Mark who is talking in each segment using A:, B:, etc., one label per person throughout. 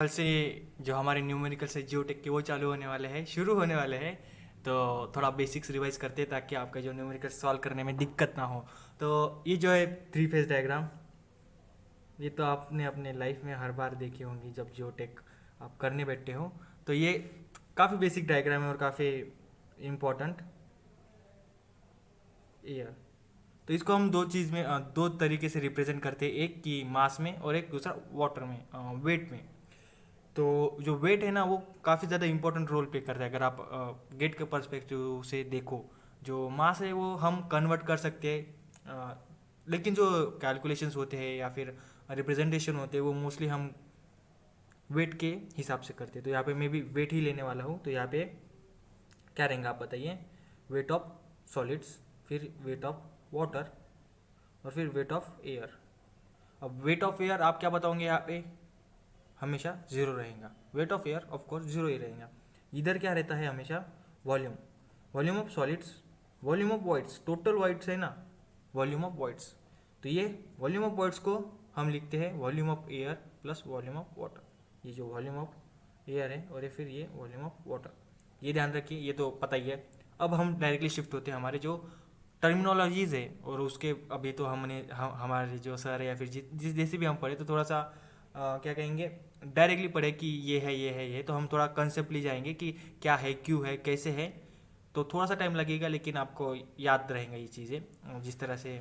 A: कल से जो हमारे न्यूमेरिकल से जियोटेक के वो चालू होने वाले हैं, शुरू होने वाले हैं। तो थोड़ा बेसिक्स रिवाइज करते हैं ताकि आपका जो न्यूमेरिकल सॉल्व करने में दिक्कत ना हो। तो ये जो है थ्री फेज डायग्राम, ये तो आपने अपने लाइफ में हर बार देखी होंगी जब जियोटेक आप करने बैठे हो। तो ये काफ़ी बेसिक डायग्राम है और काफ़ी इम्पोर्टेंट ये है। तो इसको हम दो चीज़ में दो तरीके से रिप्रेजेंट करते हैं, एक की मास में और एक दूसरा वाटर में, वेट में। तो जो वेट है ना वो काफ़ी ज़्यादा इंपॉर्टेंट रोल प्ले करता है। अगर आप गेट के पर्सपेक्टिव से देखो, जो मास है वो हम कन्वर्ट कर सकते हैं, लेकिन जो कैलकुलेशंस होते हैं या फिर रिप्रेजेंटेशन होते हैं वो मोस्टली हम वेट के हिसाब से करते हैं। तो यहाँ पे मैं भी वेट ही लेने वाला हूँ। तो यहाँ पे क्या रहेंगे आप बताइए? वेट ऑफ सॉलिड्स, फिर वेट ऑफ वाटर और फिर वेट ऑफ एयर। अब वेट ऑफ एयर आप क्या बताओगे? यहाँ पे हमेशा जीरो रहेगा। Weight of air of course zero ही रहेगा। इधर क्या रहता है हमेशा? Volume, volume of solids, volume of voids, total voids है ना, वॉल्यूम ऑफ वॉइड्स। तो ये वॉल्यूम ऑफ वॉइड्स को हम लिखते हैं volume of air plus volume of water. ये जो वॉल्यूम ऑफ एयर है और ये फिर ये वॉल्यूम ऑफ वाटर, ये ध्यान रखिए, ये तो पता ही है। अब हम डायरेक्टली शिफ्ट होते हैं हमारे जो टर्मिनोलॉजीज है और उसके। अभी तो हमारे जो सर है या फिर जिस जैसे भी हम पढ़े तो थोड़ा सा क्या कहेंगे, डायरेक्टली पढ़े कि ये है ये है ये, तो हम थोड़ा कंसेप्टली जाएंगे कि क्या है, क्यों है, कैसे है। तो थोड़ा सा टाइम लगेगा लेकिन आपको याद रहेंगे ये चीज़ें जिस तरह से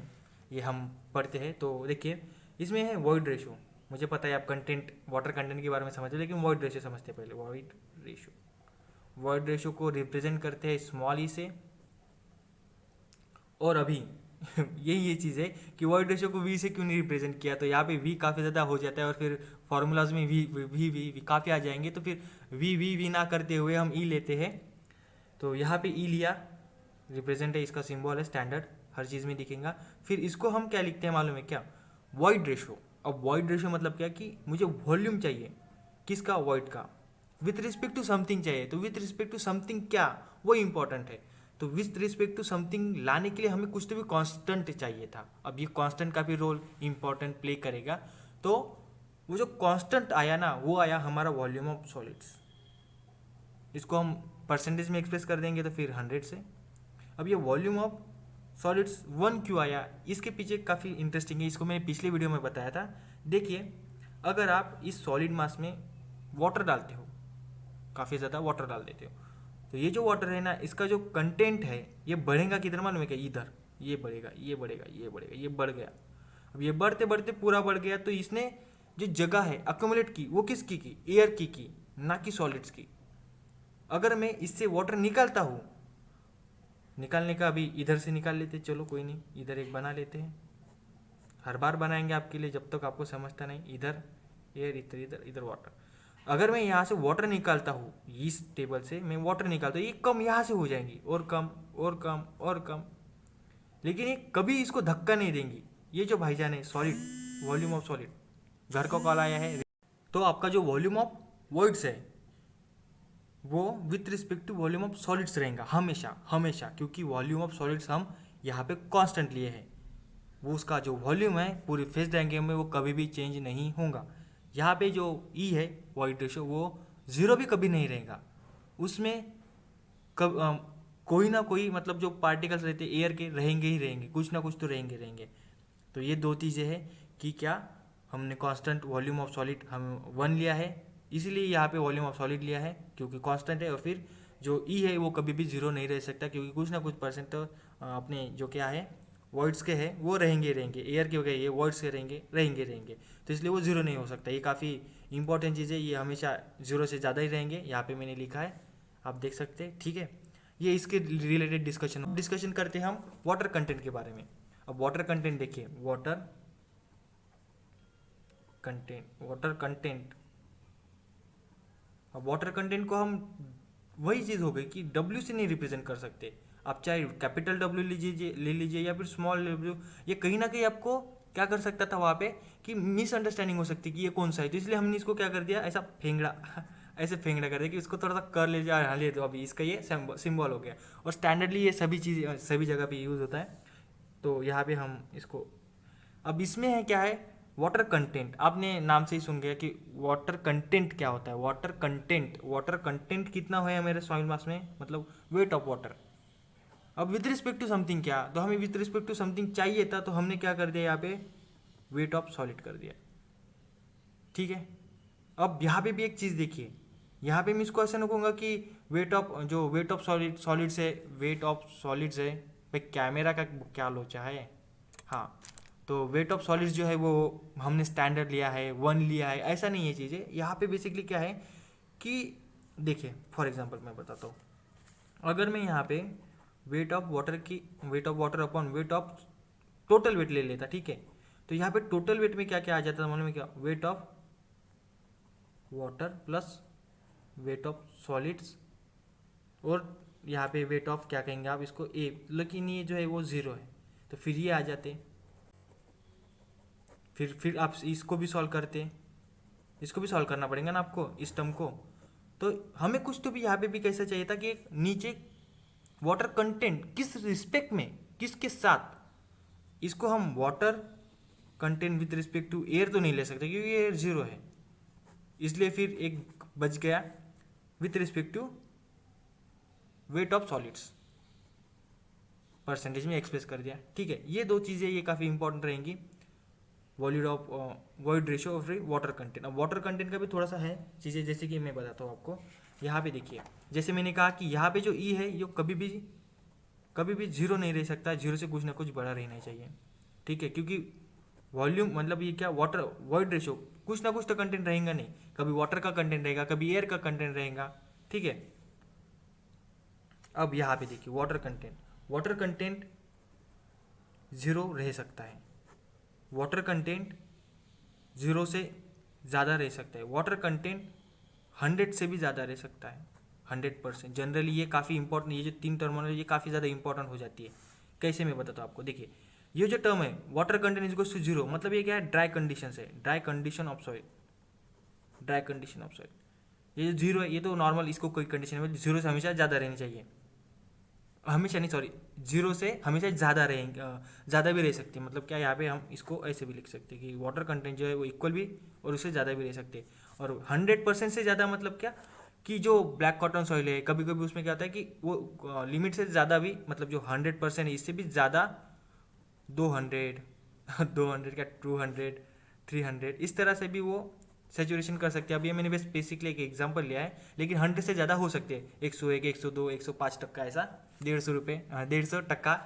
A: ये हम पढ़ते हैं। तो देखिए इसमें है वॉइड रेशो। मुझे पता है आप कंटेंट, वाटर कंटेंट के बारे में समझते हो, लेकिन वॉइड रेशो समझते हैं पहले। वॉइड रेशो, वॉइड रेशो को रिप्रेजेंट करते हैं स्मॉल ई से। और अभी यही ये चीज़ है कि वॉइड रेशो को वी से क्यों नहीं रिप्रेजेंट किया। तो यहाँ पे वी काफ़ी ज़्यादा हो जाता है और फिर फार्मूलाज में वी काफ़ी आ जाएंगे। तो फिर वी ना करते हुए हम ई लेते हैं। तो यहाँ पे ई लिया, रिप्रेजेंट है, इसका सिंबल है स्टैंडर्ड, हर चीज़ में दिखेगा। फिर इसको हम क्या लिखते हैं मालूम है क्या? Void ratio. अब वॉइड रेशो मतलब क्या कि मुझे वॉल्यूम चाहिए, किसका? वॉइड का, विथ रिस्पेक्ट टू समथिंग चाहिए। तो विथ रिस्पेक्ट टू समथिंग क्या, वो इंपॉर्टेंट है। तो विथ रिस्पेक्ट टू समथिंग लाने के लिए हमें कुछ तो भी कांस्टेंट चाहिए था। अब ये कांस्टेंट का भी रोल इंपॉर्टेंट प्ले करेगा। तो वो जो कांस्टेंट आया ना, वो आया हमारा वॉल्यूम ऑफ सॉलिड्स। इसको हम परसेंटेज में एक्सप्रेस कर देंगे तो फिर 100 से। अब ये वॉल्यूम ऑफ सॉलिड्स 1 क्यों आया, इसके पीछे काफ़ी इंटरेस्टिंग है। इसको मैंने पिछले वीडियो में बताया था। देखिए, अगर आप इस सॉलिड मास में वाटर डालते हो, काफ़ी ज़्यादा वाटर डाल देते हो, तो ये जो वाटर है ना, इसका जो कंटेंट है ये बढ़ेगा किधर मालूम है क्या? इधर। ये बढ़ेगा, ये बढ़ेगा, ये बढ़ेगा, ये बढ़ गया। अब ये बढ़ते बढ़ते पूरा बढ़ गया। तो इसने जो जगह है अक्यूमुलेट की, वो किसकी की? एयर की, ना कि सॉलिड्स की। अगर मैं इससे वाटर निकालता हूँ, निकालने का अभी इधर से निकाल लेते, चलो कोई नहीं, इधर एक बना लेते हैं। हर बार बनाएंगे आपके लिए जब तक आपको समझता नहीं। इधर एयर, इधर इधर इधर वाटर। अगर मैं यहाँ से वाटर निकालता हूँ, इस टेबल से मैं वाटर निकालता हूँ, ये कम यहाँ से हो जाएंगी, और कम और कम और कम। लेकिन ये कभी इसको धक्का नहीं देंगी। ये जो भाईजान है सॉलिड, वॉल्यूम ऑफ सॉलिड, घर का कॉल आया है। तो आपका जो वॉल्यूम ऑफ वॉइड्स है वो with respect to volume of solids रहेगा हमेशा हमेशा, क्योंकि वॉल्यूम ऑफ सॉलिड्स हम यहाँ पे कांस्टेंट लिए हैं। वो उसका जो वॉल्यूम है पूरे फेस डायग्राम में वो कभी भी चेंज नहीं होगा। यहाँ पे जो ई है वॉइड रेशो, वो ज़ीरो भी कभी नहीं रहेगा। उसमें कोई ना कोई, मतलब जो पार्टिकल्स रहते हैं एयर के, रहेंगे ही रहेंगे, कुछ ना कुछ तो रहेंगे रहेंगे। तो ये दो चीज़ें हैं कि क्या हमने कांस्टेंट वॉल्यूम ऑफ सॉलिड हम 1 लिया है, इसीलिए यहाँ पे वॉल्यूम ऑफ सॉलिड लिया है क्योंकि कांस्टेंट है। और फिर जो ई है वो कभी भी जीरो नहीं रह सकता, क्योंकि कुछ ना कुछ परसेंट तो अपने जो क्या है वॉइड्स के हैं वो रहेंगे रहेंगे, एयर के हो गए, ये वॉइड्स के रहेंगे रहेंगे रहेंगे। तो इसलिए वो जीरो नहीं हो सकता। ये काफ़ी इंपॉर्टेंट चीज़ है, ये हमेशा जीरो से ज़्यादा ही रहेंगे। यहाँ पे मैंने लिखा है, आप देख सकते हैं, ठीक है। ये इसके रिलेटेड डिस्कशन करते हैं हम वाटर कंटेंट के बारे में। अब वाटर कंटेंट देखिए, वाटर कंटेंट। अब वाटर कंटेंट को हम, वही चीज़ हो गई कि डब्ल्यू से नहीं रिप्रेजेंट कर सकते। आप चाहे कैपिटल डब्ल्यू लीजिए, ले लीजिए, या फिर स्मॉल डब्ल्यू, ये कहीं ना कहीं आपको क्या कर सकता था वहाँ पे कि मिसअंडरस्टैंडिंग हो सकती कि ये कौन सा है। तो इसलिए हमने इसको क्या कर दिया, ऐसा फेंगड़ा ऐसे फेंगड़ा कर दिया कि इसको थोड़ा सा कर लीजिए, हाँ ले, तो अभी इसका ये सिंबल हो गया। और स्टैंडर्डली ये सभी चीज़ सभी जगह पे यूज़ होता है। तो यहाँ पे हम इसको, अब इसमें है क्या है, वाटर कंटेंट, आपने नाम से ही सुन गया कि वाटर कंटेंट क्या होता है। वाटर कंटेंट कितना है मेरे सॉइल मास में, मतलब वेट ऑफ वाटर। अब विद रिस्पेक्ट टू समथिंग क्या, तो हमें विद रिस्पेक्ट टू समथिंग चाहिए था, तो हमने क्या कर दिया यहाँ पे, वेट ऑफ सॉलिड कर दिया। ठीक है, अब यहाँ पे भी एक चीज़ देखिए, यहाँ पे मैं इसको ऐसा नहीं कहूँगा कि वेट ऑफ सॉलिड्स है, वेट ऑफ सॉलिड्स है भाई, कैमरा का क्या लोचा है। हाँ, तो वेट ऑफ सॉलिड्स जो है वो हमने स्टैंडर्ड लिया है, 1 लिया है, ऐसा नहीं है चीज़ें। यहाँ पे बेसिकली क्या है कि देखिए फॉर एग्जांपल मैं बताता हूँ, अगर मैं यहाँ पे wait of water upon weight of total weight ले लेता, ठीक है, तो यहाँ पे टोटल वेट में क्या क्या आ जाता है मालूम है क्या, wait of water plus wait of solids, और यहाँ पे वेट ऑफ क्या कहेंगे आप इसको ए, लेकिन ये जो है वो 0 है, तो फिर ये आ जाते। फिर आप इसको भी सॉल्व करते, इसको भी सॉल्व करना पड़ेगा ना आपको इस टर्म को। तो हमें कुछ तो भी यहाँ पे भी कैसा चाहिए था कि एक नीचे वाटर कंटेंट किस रिस्पेक्ट में, किसके साथ, इसको हम water content with respect to air तो नहीं ले सकते क्योंकि एयर 0 है, इसलिए फिर एक बच गया with respect to weight of solids, percentage में एक्सप्रेस कर दिया। ठीक है, ये दो चीज़ें ये काफ़ी इंपॉर्टेंट रहेंगी, void ratio of water content. अब वाटर कंटेंट का भी थोड़ा सा है चीज़ें, जैसे कि मैं बताता हूँ आपको। यहाँ पे देखिए, जैसे मैंने कहा कि यहाँ पे जो ई है ये कभी भी 0 नहीं रह सकता, 0 से कुछ ना कुछ बड़ा रहना चाहिए। ठीक है, क्योंकि वॉल्यूम मतलब ये क्या, वाटर वॉइड रेशियो, कुछ ना कुछ तो कंटेंट रहेगा नहीं, कभी वाटर का कंटेंट रहेगा, कभी एयर का कंटेंट रहेगा। ठीक है, अब यहाँ पे देखिए वाटर कंटेंट 0 रह सकता है, वाटर कंटेंट 0 से ज़्यादा रह सकता है, वाटर कंटेंट 100 से भी ज़्यादा रह सकता है, 100%। जनरली ये काफ़ी इंपॉर्टेंट, ये जो 3 टर्मिनोलॉजी ये काफ़ी ज़्यादा इंपॉर्टेंट हो जाती है। कैसे मैं बताता हूँ आपको, देखिए ये जो टर्म है वाटर कंटेंट इज टू 0, मतलब ये क्या है, ड्राई कंडीशन है, ड्राई कंडीशन ऑफ सॉइल। ये जो 0 है ये तो नॉर्मल, इसको कोई कंडीशन में 0 से हमेशा ज़्यादा रहनी चाहिए, हमेशा नहीं, सॉरी 0 से हमेशा ज़्यादा रहेंगे, ज़्यादा भी रह सकती है। मतलब क्या, यहाँ पे हम इसको ऐसे भी लिख सकते हैं कि वाटर कंटेंट जो है वो इक्वल भी और उससे ज़्यादा भी रह सकते हैं। और 100% से ज़्यादा मतलब क्या, कि जो ब्लैक कॉटन सॉइल है कभी कभी उसमें क्या होता है कि वो लिमिट से ज़्यादा भी, मतलब जो 100% है इससे भी ज़्यादा 200 200 क्या 200 300 इस तरह से भी वो सेचुरेशन कर सकते हैं। अब ये मैंने बस बेसिकली एक एग्जांपल लिया है, लेकिन 100 से ज़्यादा हो सकते हैं, 101 102 105% ऐसा, 150 रुपये 150%,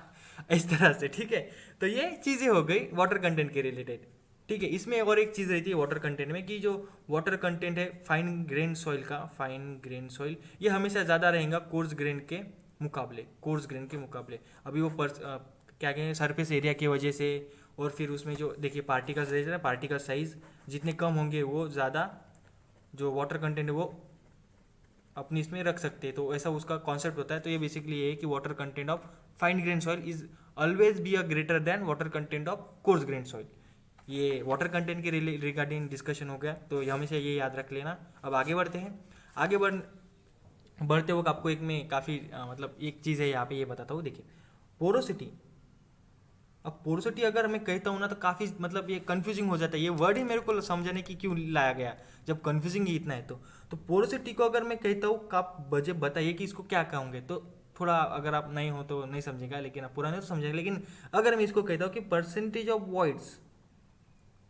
A: इस तरह से। ठीक है, तो ये चीज़ें हो गई वाटर कंटेंट के रिलेटेड। ठीक है, इसमें और एक चीज़ रहती है वाटर कंटेंट में, कि जो वाटर कंटेंट है फाइन ग्रेन सॉइल ये हमेशा ज़्यादा रहेगा कोर्स ग्रेन के मुकाबले। अभी वो क्या कहें, सरफेस एरिया की वजह से, और फिर उसमें जो देखिए पार्टिकल्स रहते हैं, पार्टिकल साइज जितने कम होंगे वो ज़्यादा जो वाटर कंटेंट है वो अपनी इसमें रख सकते हैं, तो ऐसा उसका कॉन्सेप्ट होता है। तो ये बेसिकली ये है कि water content of fine grain soil is always be a greater than water content of coarse grain soil. ये वाटर कंटेंट के रिगार्डिंग डिस्कशन हो गया, तो हमेशा ये याद रख लेना। अब आगे बढ़ते हैं, बढ़ते वक्त आपको एक में काफ़ी मतलब एक चीज़ है यहाँ पे, ये बताता हूँ। देखिए पोरोसिटी, अब पोरोसिटी अगर मैं कहता हूँ ना तो काफ़ी मतलब ये कंफ्यूजिंग हो जाता है, ये वर्ड ही मेरे को समझाने की क्यों लाया गया जब कंफ्यूजिंग ही इतना है। तो पोरोसिटी को अगर मैं कहता हूँ, आप मुझे बताइए कि इसको क्या कहोगे, तो थोड़ा अगर आप नहीं हो तो नहीं समझेगा, लेकिन आप पुराने तो समझेगा। लेकिन अगर मैं इसको कहता हूँ कि परसेंटेज ऑफ वॉइड्स,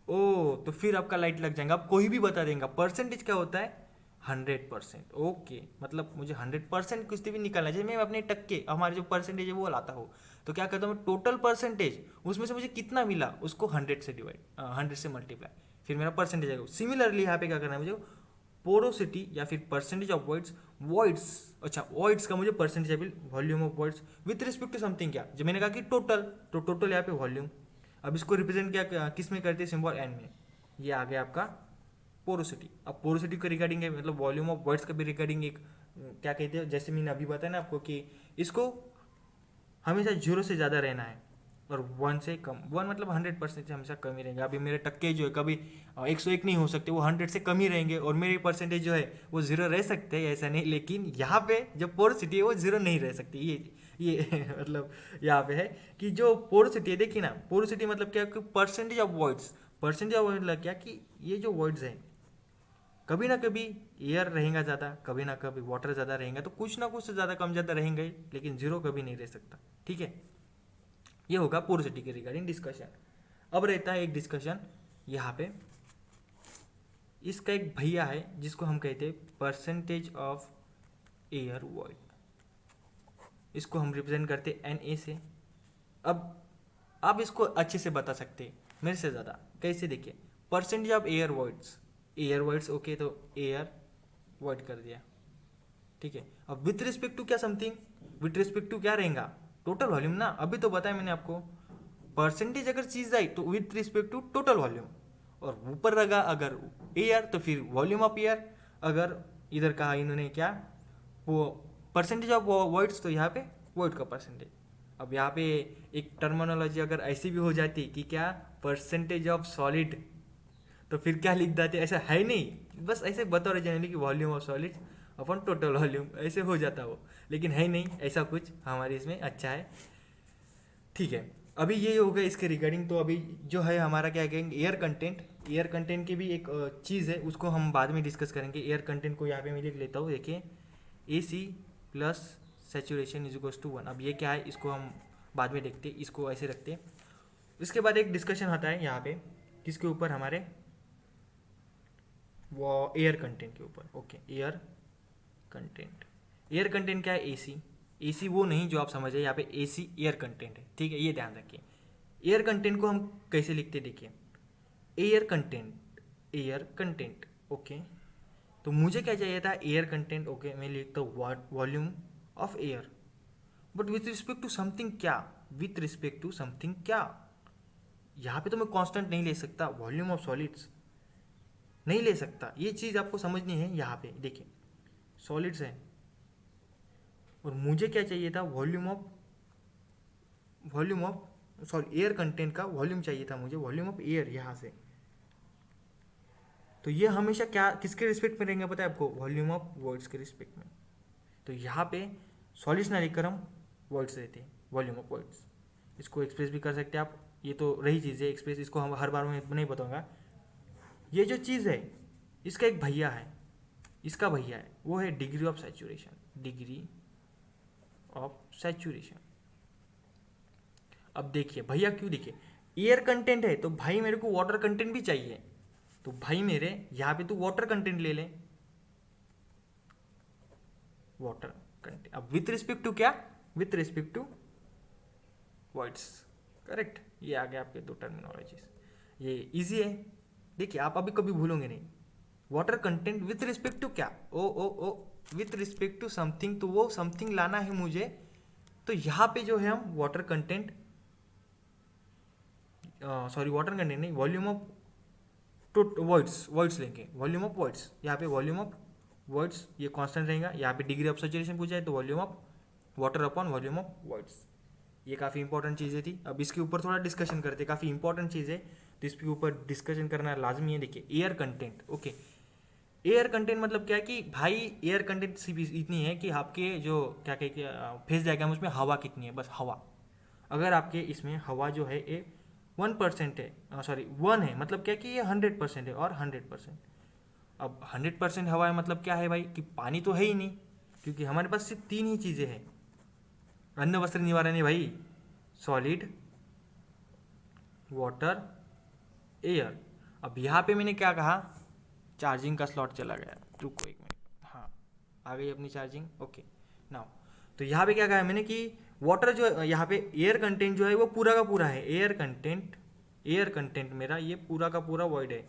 A: ओ तो फिर आपका लाइट लग जाएगा, आप कोई भी बता देंगे। परसेंटेज क्या होता है, 100%। ओके, मतलब मुझे 100% कुछ भी निकालना चाहिए, मैं अपने टक्के हमारे जो परसेंटेज है वो लाता हूँ। तो क्या करता हूँ मैं, टोटल परसेंटेज उसमें से मुझे कितना मिला उसको 100 से मल्टीप्लाई, फिर मेरा परसेंटेज आएगा। सिमिलरली यहाँ पे क्या करना है मुझे, पोरोसिटी या फिर परसेंटेज ऑफ वॉइड्स अच्छा वॉइड्स का मुझे percentage volume of voids with respect to something, क्या जो मैंने कहा कि टोटल, तो टोटल यहाँ पे वॉल्यूम। अब इसको रिप्रेजेंट क्या किस में करते हैं, सिंबल एन में, ये आ गया आपका पोरोसिटी। अब पोरोसिटी के रिगार्डिंग है, मतलब वॉल्यूम ऑफ वर्ड्स का भी रिगार्डिंग एक क्या कहते हैं, जैसे मैंने अभी बताया ना आपको कि इसको हमेशा 0 से ज़्यादा रहना है और 1 से कम, 1 मतलब 100% से हमेशा कम ही रहेंगे। अभी मेरे टक्के जो है कभी 101 नहीं हो सकते, वो 100 से कम ही रहेंगे, और मेरे परसेंटेज जो है वो 0 रह सकते हैं, ऐसा नहीं। लेकिन यहाँ पे जो पोरोसिटी है वो 0 नहीं रह सकती, ये मतलब यहाँ पे है कि जो पोरोसिटी है, देखिए ना, पोरोसिटी मतलब क्या है, percentage of voids, percentage of मतलब क्या कि ये जो वर्ड्स हैं कभी ना कभी एयर रहेगा ज़्यादा, कभी ना कभी वाटर ज़्यादा रहेगा, तो कुछ ना कुछ से ज़्यादा कम ज़्यादा रहेंगे ही, लेकिन जीरो कभी नहीं रह सकता। ठीक है, ये होगा पोरोसिटी के रिगार्डिंग डिस्कशन। अब रहता है एक डिस्कशन यहाँ पे, इसका एक भैया है जिसको हम कहते हैं परसेंटेज ऑफ एयर वॉइड, इसको हम रिप्रेजेंट करते हैं NA से। अब आप इसको अच्छे से बता सकते हैं मेरे से ज़्यादा, कैसे? देखिए, percentage of air voids okay, तो एयर वॉइड कर दिया, ठीक है। अब विथ रिस्पेक्ट टू क्या समथिंग, विथ रिस्पेक्ट टू क्या रहेगा, टोटल वॉल्यूम ना, अभी तो बताया मैंने आपको। परसेंटेज अगर चीज आई तो with respect to total volume, और ऊपर लगा अगर एयर तो फिर वॉल्यूम ऑफ एयर, अगर इधर कहा इन्होंने क्या, वो परसेंटेज ऑफ वॉइड्स, तो यहाँ पे वॉइड का परसेंटेज। अब यहाँ पे एक टर्मिनोलॉजी अगर ऐसी भी हो जाती कि क्या, परसेंटेज ऑफ सॉलिड, तो फिर क्या लिख देते, ऐसा है नहीं, बस ऐसे बता रहे जनरली कि volume of solid upon total volume, ऐसे हो जाता वो, लेकिन है नहीं ऐसा कुछ हमारे इसमें। अच्छा है, ठीक है। अभी ये हो गया इसके रिगार्डिंग। तो अभी जो है हमारा क्या कहेंगे, एयर कंटेंट की भी एक चीज़ है, उसको हम बाद में डिस्कस करेंगे। एयर कंटेंट को यहाँ पे मैं लिख लेता हूँ, देखिए AC plus saturation is equals to 1। अब ये क्या है, इसको हम बाद में देखते हैं, इसको ऐसे रखते हैं। इसके बाद एक डिस्कशन आता है यहाँ पे किसके ऊपर, हमारे वो एयर कंटेंट के ऊपर। ओके, एयर कंटेंट क्या है, AC वो नहीं जो आप समझे, यहाँ पे AC एयर कंटेंट है, ठीक है, ये ध्यान रखिए। एयर कंटेंट को हम कैसे लिखते, देखिए एयर कंटेंट ओके, तो मुझे क्या चाहिए था, एयर कंटेंट ओके, मैं लिखता हूँ volume of air, but with respect to something क्या, विथ रिस्पेक्ट टू समथिंग क्या, यहाँ पे तो मैं कांस्टेंट नहीं ले सकता, वॉल्यूम ऑफ सॉलिड्स नहीं ले सकता, ये चीज़ आपको समझनी है। यहाँ पे देखिए सॉलिड्स है और मुझे क्या चाहिए था, volume of sorry air content का वॉल्यूम चाहिए था मुझे, वॉल्यूम ऑफ एयर यहाँ से। तो ये हमेशा क्या किसके रिस्पेक्ट में रहेंगे पता है आपको, वॉल्यूम ऑफ वॉइड्स के रिस्पेक्ट में। तो यहाँ पे सॉलिड्स ना लिखकर हम वॉइड्स रहते हैं, वॉल्यूम ऑफ वॉइड्स। इसको एक्सप्रेस भी कर सकते हैं आप, ये तो रही चीज़ है एक्सप्रेस, इसको हम हर बार में नहीं बताऊँगा। ये जो चीज़ है इसका एक भैया है, इसका भैया है, वो है डिग्री ऑफ सैचुरेशन। अब देखिए भैया क्यों, देखिए एयर कंटेंट है तो भाई मेरे को वाटर कंटेंट भी चाहिए, तो भाई मेरे यहाँ पे तो वाटर कंटेंट ले लें, वाटर कंटेंट। अब विथ रिस्पेक्ट टू क्या, with respect to voids, correct. ये आ गया आपके दो टर्मिनोलॉजीज, ये इजी है। देखिए आप अभी कभी भूलोगे नहीं, water content with respect to क्या, or with respect to something, तो वो समथिंग लाना है मुझे। तो यहाँ पे जो है हम वाटर कंटेंट नहीं, वॉल्यूम ऑफ वॉइड्स लेंगे, वॉल्यूम ऑफ वॉइड्स। यहाँ पे वॉल्यूम ऑफ वॉइड्स ये कांस्टेंट रहेगा, यहाँ पे डिग्री ऑफ सैचुरेशन पूछा है तो volume of water upon volume of voids. ये काफ़ी इंपॉर्टेंट चीज़ें थी। अब इसके ऊपर थोड़ा डिस्कशन करते, काफ़ी इंपॉर्टेंट चीज़ है तो इसके ऊपर डिस्कशन करना लाजमी है। देखिए air content, okay, air content मतलब क्या है कि भाई एयर कंटेंट सिर्फ इतनी है कि आपके जो क्या कहे फेस डायग्राम उसमें हवा कितनी है, बस हवा। अगर आपके इसमें हवा जो है ये 1% है, सॉरी 1 है, मतलब क्या कि ये 100% है और 100%। अब 100% हवा है मतलब क्या है भाई कि पानी तो है ही नहीं, क्योंकि हमारे पास सिर्फ 3 ही चीज़ें हैं, अन्न वस्त्र निवारण है भाई, सॉलिड, वाटर, एयर। अब यहाँ पे मैंने क्या कहा, चार्जिंग का स्लॉट चला गया, रुको एक मिनट, हाँ आ गई अपनी चार्जिंग, ओके नाउ। तो यहाँ पे क्या कहा मैंने कि वाटर जो यहाँ पे एयर कंटेंट जो है वो पूरा का पूरा है, एयर कंटेंट मेरा ये पूरा का पूरा वॉइड है।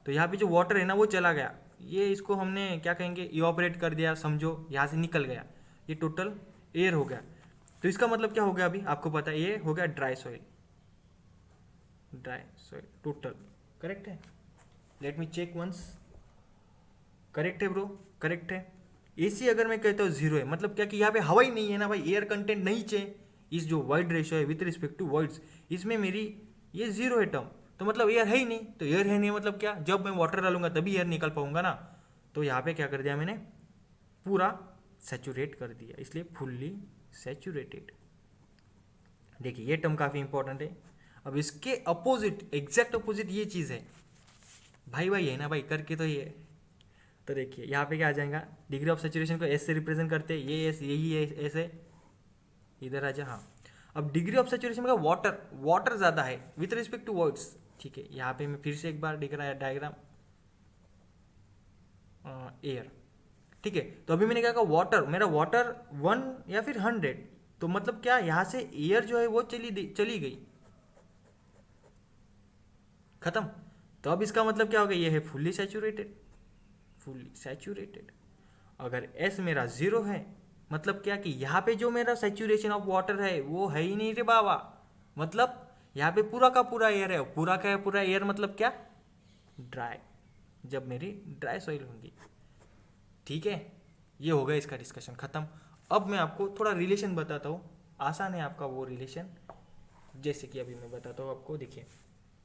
A: तो यहाँ पे जो वाटर है ना वो चला गया, ये इसको हमने क्या कहेंगे इवापोरेट कर दिया, समझो यहाँ से निकल गया, ये टोटल एयर हो गया। तो इसका मतलब क्या हो गया, अभी आपको पता है ये हो गया ड्राई सॉइल टोटल, करेक्ट है। Let me check once, correct है ब्रो, करेक्ट है। AC अगर मैं कहता हूँ 0 है मतलब क्या कि यहाँ पे हवा ही नहीं है ना भाई, एयर कंटेंट नहीं चाहिए। इस जो वाइड रेशियो है विथ रिस्पेक्ट टू वॉइड्स, इसमें मेरी ये 0 है टर्म, तो मतलब एयर है ही नहीं। तो एयर है नहीं मतलब क्या, जब मैं वाटर डालूंगा तभी एयर निकल पाऊंगा ना। तो यहाँ पे क्या कर दिया मैंने, पूरा सैचुरेट कर दिया, इसलिए फुल्ली सैचुरेटेड। देखिए ये टर्म काफ़ी इंपॉर्टेंट है। अब इसके अपोजिट, एग्जैक्ट अपोजिट ये चीज़ है, भाई भाई है ना भाई, करके तो ये। तो देखिए यहाँ पे क्या आ जाएगा, डिग्री ऑफ सेचुरेशन को एस से रिप्रेजेंट करते हैं, ये एस, यही एस है, इधर आ जा। हाँ, अब डिग्री ऑफ सेचुरेशन का वाटर, वाटर ज़्यादा है विथ रिस्पेक्ट टू वर्ड्स। ठीक है, यहाँ पे मैं फिर से एक बार दिख रहा है डायग्राम, एयर। ठीक है, तो अभी मैंने क्या कहा, वाटर, मेरा वाटर 1 या फिर 100, तो मतलब क्या, यहाँ से एयर जो है वो चली गई, खत्म। तो अब इसका मतलब क्या हो गया, ये है फुल्ली सैचुरेटेड, फुल्ली सैचुरेटेड। अगर एस मेरा 0 है, मतलब क्या कि यहाँ पे जो मेरा सैचुरेशन ऑफ वाटर है वो है ही नहीं रे बाबा, मतलब यहाँ पे पूरा का पूरा एयर है, पूरा का पूरा एयर मतलब क्या, ड्राई, जब मेरी ड्राई सॉइल होंगी। ठीक है, ये हो गया इसका डिस्कशन खत्म। अब मैं आपको थोड़ा रिलेशन बताता हूँ, आसान है आपका वो रिलेशन, जैसे कि अभी मैं बताता हूँ आपको। देखिए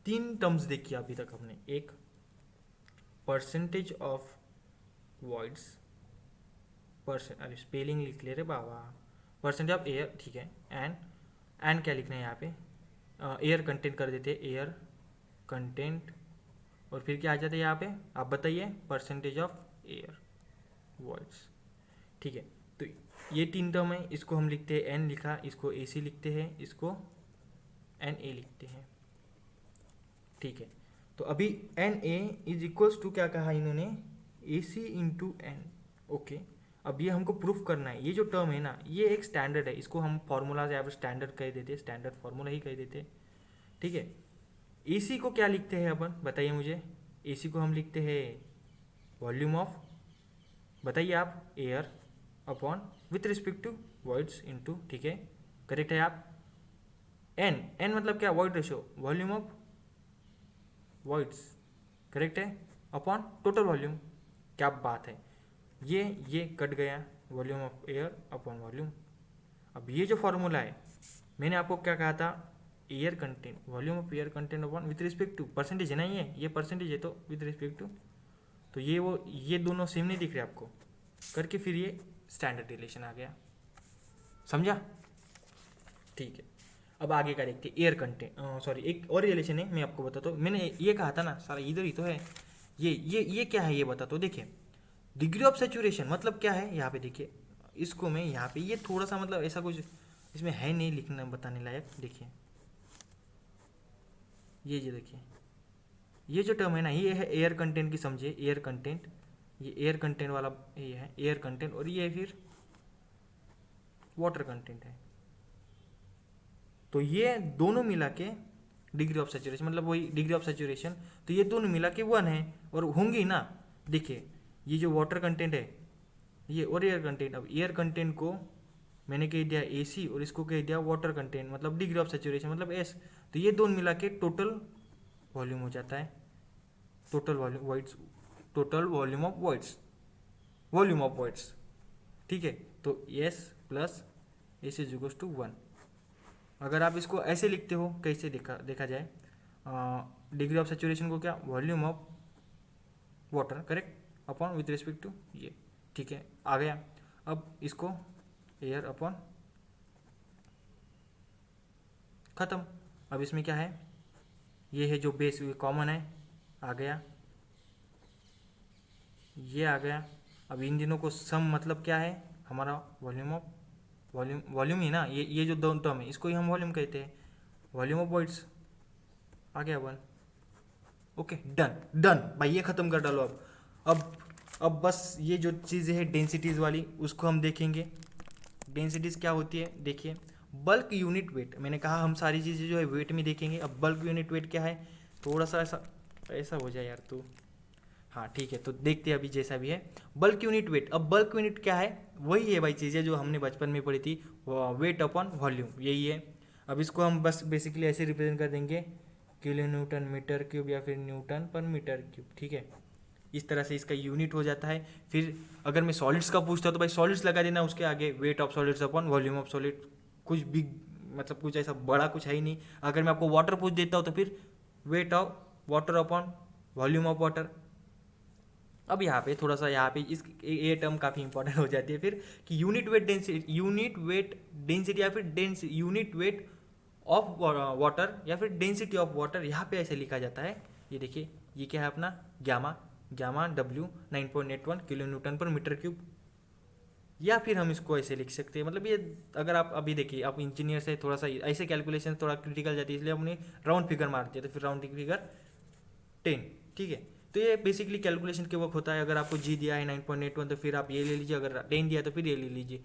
A: 3 टर्म्स देखिए अभी तक हमने, एक परसेंटेज ऑफ वॉइड्स, अरे स्पेलिंग लिख ले रे बाबा, परसेंटेज ऑफ एयर, ठीक है, एंड क्या लिखना है यहाँ पे, एयर कंटेंट कर देते हैं, एयर कंटेंट, और फिर क्या आ जाता है यहाँ पे, आप बताइए, परसेंटेज ऑफ एयर वॉइड्स। ठीक है, तो ये 3 टर्म है, इसको हम लिखते हैं एन लिखा, इसको ए सी लिखते हैं, इसको एन ए लिखते हैं। ठीक है, तो अभी N A is equals to क्या कहा इन्होंने, A C into N. Okay, अब ये हमको प्रूफ करना है, ये जो टर्म है ना, ये एक स्टैंडर्ड है, इसको हम फॉर्मूला या फिर स्टैंडर्ड कह देते हैं, स्टैंडर्ड फार्मूला ही कह देते हैं। ठीक है, ए सी को क्या लिखते हैं अपन, बताइए मुझे, ए सी को हम लिखते हैं वॉल्यूम ऑफ, बताइए आप, air upon with respect to voids into, ठीक है, करेक्ट है आप, एन, एन मतलब क्या, void ratio, volume of voids, correct है, अपॉन टोटल वॉल्यूम। क्या बात है, ये कट गया, volume of air upon volume. अब ये जो फॉर्मूला है, मैंने आपको क्या कहा था, air content, volume of air content upon with respect to, percentage है ना, ये परसेंटेज है, तो विथ रिस्पेक्ट टू, तो ये दोनों सेम नहीं दिख रहे आपको, करके फिर ये स्टैंडर्ड रिलेशन आ गया, समझा। ठीक है, अब आगे का देखते हैं, एयर कंटेंट, सॉरी एक और रिलेशन है, मैं आपको बताता हूँ, मैंने ये कहा था ना, सारा इधर ही तो है, ये क्या है ये बताता हूँ। देखिए डिग्री ऑफ सेचुरेशन मतलब क्या है, यहाँ पे देखिए, इसको मैं यहाँ पे, ये थोड़ा सा मतलब ऐसा कुछ इसमें है नहीं लिखना बताने लायक। देखिए ये देखिए, ये जो टर्म है ना, ये है एयर कंटेंट की, समझिए एयर कंटेंट, ये एयर कंटेंट वाला ये है एयर कंटेंट, और ये फिर वाटर कंटेंट है। तो ये दोनों मिला के डिग्री ऑफ सेचुरेशन, मतलब वही डिग्री ऑफ सेचुरेशन, तो ये दोनों मिला के 1 है, और होंगी ना। देखिए ये जो वाटर कंटेंट है ये, और एयर कंटेंट, अब एयर कंटेंट को मैंने कह दिया ए सी, और इसको कह दिया वाटर कंटेंट, मतलब डिग्री ऑफ सेचुरेशन मतलब एस, तो ये दोनों मिला के टोटल वॉल्यूम हो जाता है, total volume voids, total volume of voids, volume of voids. ठीक है, तो S plus S is equals to 1। अगर आप इसको ऐसे लिखते हो, कैसे देखा जाए, डिग्री ऑफ सेचुरेशन को क्या, volume of water, correct, upon with respect to ये। ठीक है, आ गया। अब इसको एयर अपॉन, खत्म। अब इसमें क्या है, ये है जो बेस कॉमन है, आ गया, ये आ गया। अब इन दिनों को सम मतलब क्या है, हमारा वॉल्यूम ऑफ, वॉल्यूम ही ना, ये जो दो टर्म है इसको ही हम वॉल्यूम कहते हैं, वॉल्यूम ऑफ वॉइड्स, आ गया 1। ओके, डन भाई, ये ख़त्म कर डालो। अब बस ये जो चीज़ें हैं डेंसिटीज़ वाली, उसको हम देखेंगे। डेंसिटीज़ क्या होती है, देखिए बल्क यूनिट वेट, मैंने कहा हम सारी चीज़ें जो है वेट में देखेंगे। अब बल्क यूनिट वेट क्या है, थोड़ा सा ऐसा हो जाए यार तू, हाँ ठीक है, तो देखते हैं अभी जैसा भी है। बल्क यूनिट वेट, अब बल्क यूनिट क्या है, वही है भाई चीज़ें जो हमने बचपन में पढ़ी थी, वेट अपॉन वॉल्यूम, यही है। अब इसको हम बस बेसिकली ऐसे रिप्रेजेंट कर देंगे, किलो न्यूटन मीटर क्यूब या फिर न्यूटन पर मीटर क्यूब। ठीक है, इस तरह से इसका यूनिट हो जाता है। फिर अगर मैं सॉलिड्स का पूछता तो भाई सॉलिड्स लगा देना उसके आगे, wait of solids upon volume of solid, कुछ भी मतलब कुछ ऐसा बड़ा कुछ है ही नहीं। अगर मैं आपको वाटर पूछ देता हूँ तो फिर weight of water upon volume of water. अब यहाँ पे थोड़ा सा, यहाँ पे इस ये टर्म काफ़ी इंपॉर्टेंट हो जाती है फिर, कि यूनिट वेट डेंसिटी या फिर यूनिट वेट ऑफ वाटर या फिर डेंसिटी ऑफ वाटर, यहाँ पे ऐसे लिखा जाता है। ये देखिए, ये क्या है अपना गामा W 9.81 किलो न्यूटन पर मीटर क्यूब। या फिर हम इसको ऐसे लिख सकते हैं, मतलब ये अगर आप अभी देखिए, आप इंजीनियर से थोड़ा सा ऐसे कैलकुलेशन थोड़ा क्रिटिकल जाती है, इसलिए हमने राउंड फिगर मार दिया, तो फिर राउंड फिगर 10, ठीक है। तो ये बेसिकली कैलकुलेशन के वक्त होता है। अगर आपको जी दिया है 9.81 तो फिर आप ये ले लीजिए, अगर 10 दिया तो फिर ये ले लीजिए,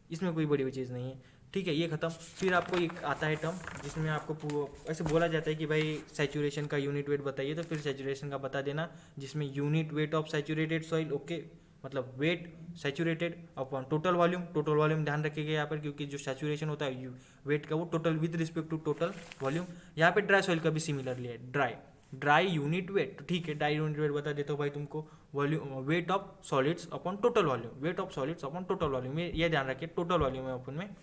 A: इसमें कोई बड़ी चीज़ नहीं है, ठीक है। ये खत्म। फिर आपको एक आता है टर्म जिसमें आपको ऐसे बोला जाता है कि भाई सैचुरेशन का यूनिट वेट बताइए, तो फिर सैचुरेशन का बता देना, जिसमें unit weight of saturated soil, okay, मतलब weight saturated upon total volume ध्यान रखिएगा यहाँ पर, क्योंकि जो सैचुरेशन होता है वेट का वो total with respect to total volume. यहाँ पे ड्राई सॉइल का भी सिमिलरली है, ड्राई यूनिट वेट, ठीक है, ड्राई यूनिट वेट बता देता हूँ भाई तुमको, volume weight of solids upon total volume, wait of solids upon total volume, ये ध्यान रखिए, टोटल वॉल्यूम है अपन में।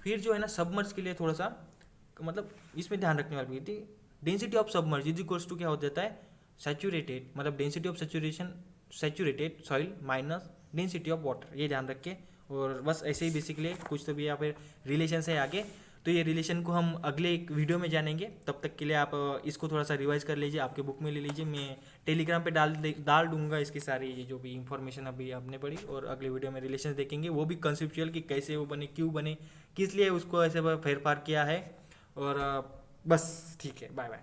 A: फिर जो है ना सबमर्ज के लिए थोड़ा सा मतलब इसमें ध्यान रखने वाली थी, density of submerge is equals to क्या हो जाता है, सैचुरेटेड, मतलब density of saturated soil minus density of water, ये ध्यान रख के। और बस ऐसे ही बेसिकली कुछ तो भी यहाँ पे रिलेशन है आगे, तो ये रिलेशन को हम अगले एक वीडियो में जानेंगे। तब तक के लिए आप इसको थोड़ा सा रिवाइज कर लीजिए, आपके बुक में ले लीजिए, मैं टेलीग्राम पे डाल दूंगा इसकी सारी ये जो भी इंफॉर्मेशन अभी आपने पढ़ी, और अगले वीडियो में रिलेशन देखेंगे, वो भी कंसेप्चुअल कि कैसे वो बने, क्यों बने, किस लिए उसको ऐसे फेरफार किया है। और बस ठीक है, बाय बाय।